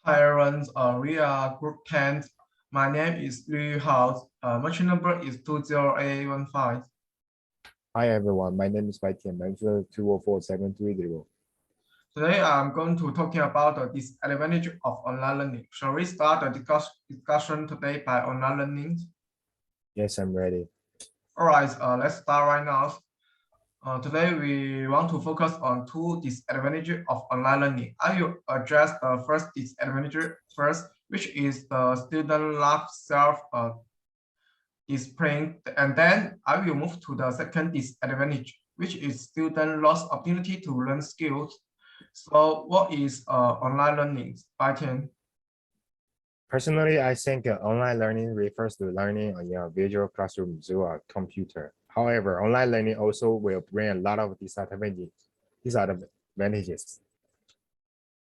Hi everyone, we are group 10. My name is rehearsa. Merchant number is 20815. Hi everyone, my name is Bai mentor 204-730. Today I'm going to talking about the disadvantage of online learning. Shall we start the discussion today by online learning? Yes, I'm ready. All right, let's start right now. Today we want to focus on two disadvantages of online learning. I will address the first disadvantage first, which is the student lack self displaying, and then I will move to the second disadvantage, which is student lost opportunity to learn skills. So what is online learning? By 10. Personally, I think online learning refers to learning on your visual classroom through a computer. However, online learning also will bring a lot of disadvantages.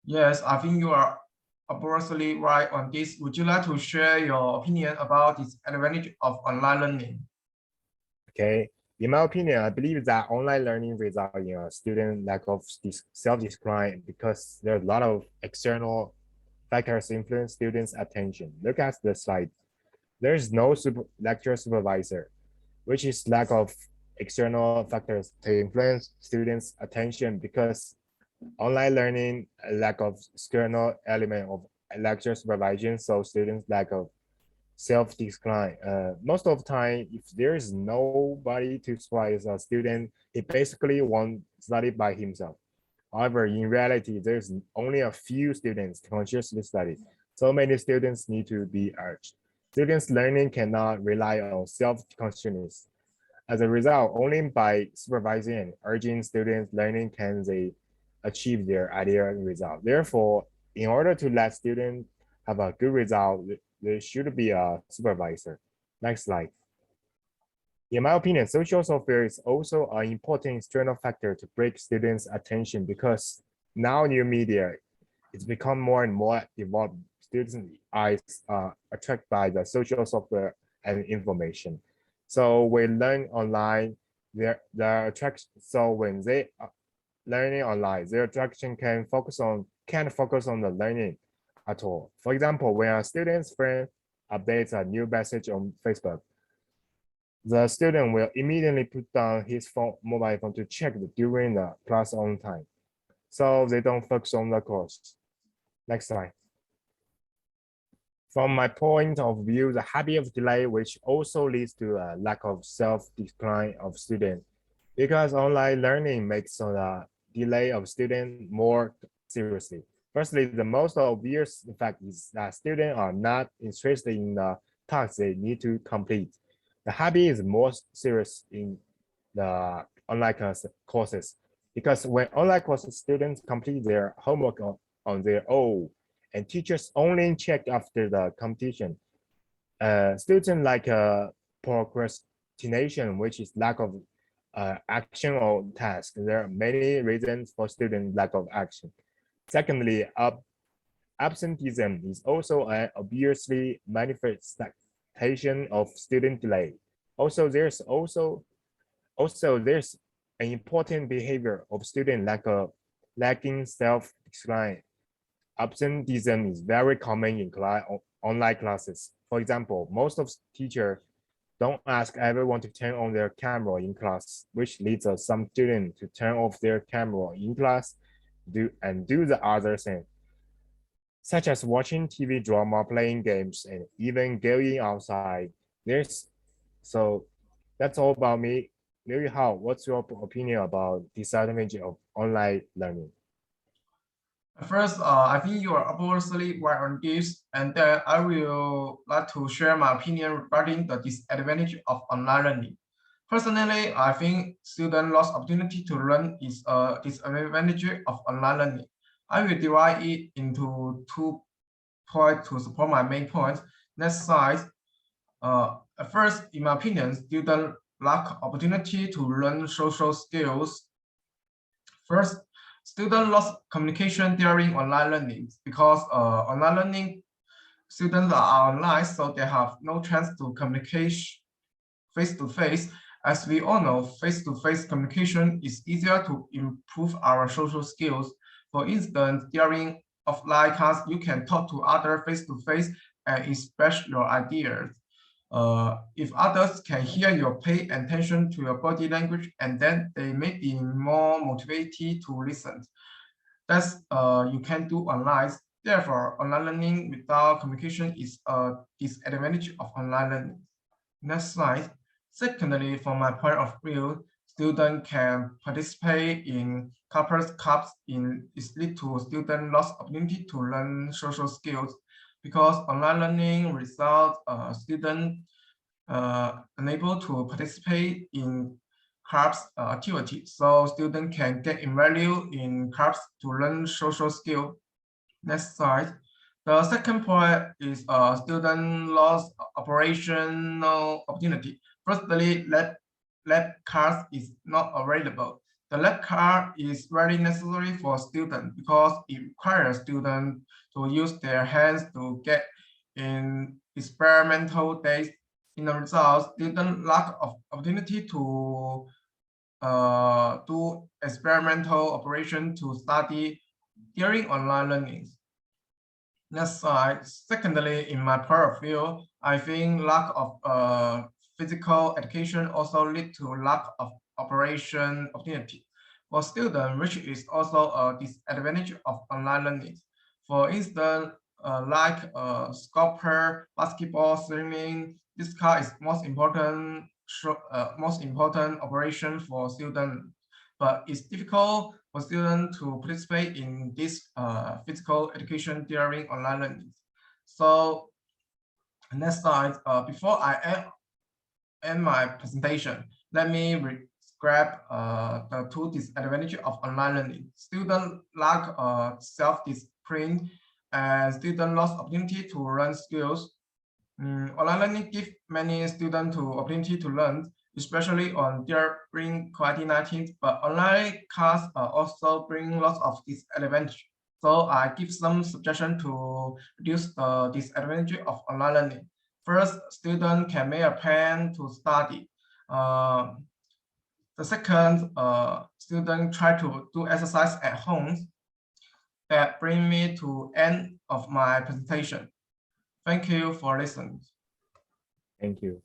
Yes, I think you are absolutely right on this. Would you like to share your opinion about this advantage of online learning? Okay, in my opinion, I believe that online learning results in a student lack of self-discipline because there are a lot of external factors influence students' attention. Look at the slide. There is no lecture supervisor, which is lack of external factors to influence students' attention because online learning, lack of external element of lecture supervision, so students lack of self-decline. Most of the time, if there is nobody to supervise a student, he basically won't study by himself. However, in reality, there's only a few students consciously study. So many students need to be urged. Students' learning cannot rely on self-consciousness. As a result, only by supervising and urging students' learning can they achieve their ideal result. Therefore, in order to let students have a good result, there should be a supervisor. Next slide. In my opinion, social software is also an important external factor to break students' attention because now new media it's become more and more evolved. Students' eyes are attracted by the social software and information. So we learn online, their attraction. So when they are learning online, their attraction can't focus on the learning at all. For example, when a student's friend updates a new message on Facebook, the student will immediately put down his mobile phone to check during the class on time. So they don't focus on the course. Next slide. From my point of view, the habit of delay, which also leads to a lack of self-decline of students, because online learning makes the delay of students more seriously. Firstly, the most obvious fact is that students are not interested in the tasks they need to complete. The habit is more serious in the online courses because when online courses students complete their homework on their own and teachers only check after the completion. Students like procrastination, which is lack of action or task. There are many reasons for student lack of action. Secondly, absenteeism is also an obviously manifestation of student delay. Also, there's an important behavior of student lacking self-decline. Absenteeism is very common in online classes. For example, most of teachers don't ask everyone to turn on their camera in class, which leads some students to turn off their camera in class do the other thing, such as watching TV drama, playing games, and even going outside. So that's all about me. Liu Hao, what's your opinion about disadvantage of online learning? First, I think you are absolutely right on this, and then I will like to share my opinion regarding the disadvantage of online learning. Personally, I think student lost opportunity to learn is a disadvantage of online learning. I will divide it into 2 points to support my main point. Next slide. First, in my opinion, student lack opportunity to learn social skills. First, student lost communication during online learning because online learning students are online, so they have no chance to communicate face to face. As we all know, face to face communication is easier to improve our social skills. For instance, during offline class, you can talk to others face to face and express your ideas. If others can hear you, pay attention to your body language, and then they may be more motivated to listen. That's you can do online. Therefore, online learning without communication is a disadvantage of online learning. Next slide. Secondly, from my point of view, students can participate in corporate clubs in is lead to student lost opportunity to learn social skills because online learning results student unable to participate in clubs activities. So students can get in value in clubs to learn social skill. Next slide. The second point is student loss operational opportunity. Firstly, lab cards is not available. The lab card is very necessary for students because it requires students to use their hands to get in experimental days. In the result, student lack of opportunity to do experimental operation to study during online learning. Next slide. Secondly, in my point of view, I think lack of physical education also lead to lack of operation opportunity for students, which is also a disadvantage of online learning. For instance, like soccer, basketball, swimming, this car is most important operation for students, but it's difficult for students to participate in this physical education during online learning. So next slide, before I end my presentation, let me grab the two disadvantages of online learning. Student lack self-discipline and student lost opportunity to learn skills. Online learning gives many students to opportunity to learn, especially on during COVID-19, but online class also bring lots of disadvantage. So I give some suggestion to reduce the disadvantage of online learning. First, student can make a plan to study. The second, student try to do exercise at home. That bring me to end of my presentation. Thank you for listening. Thank you.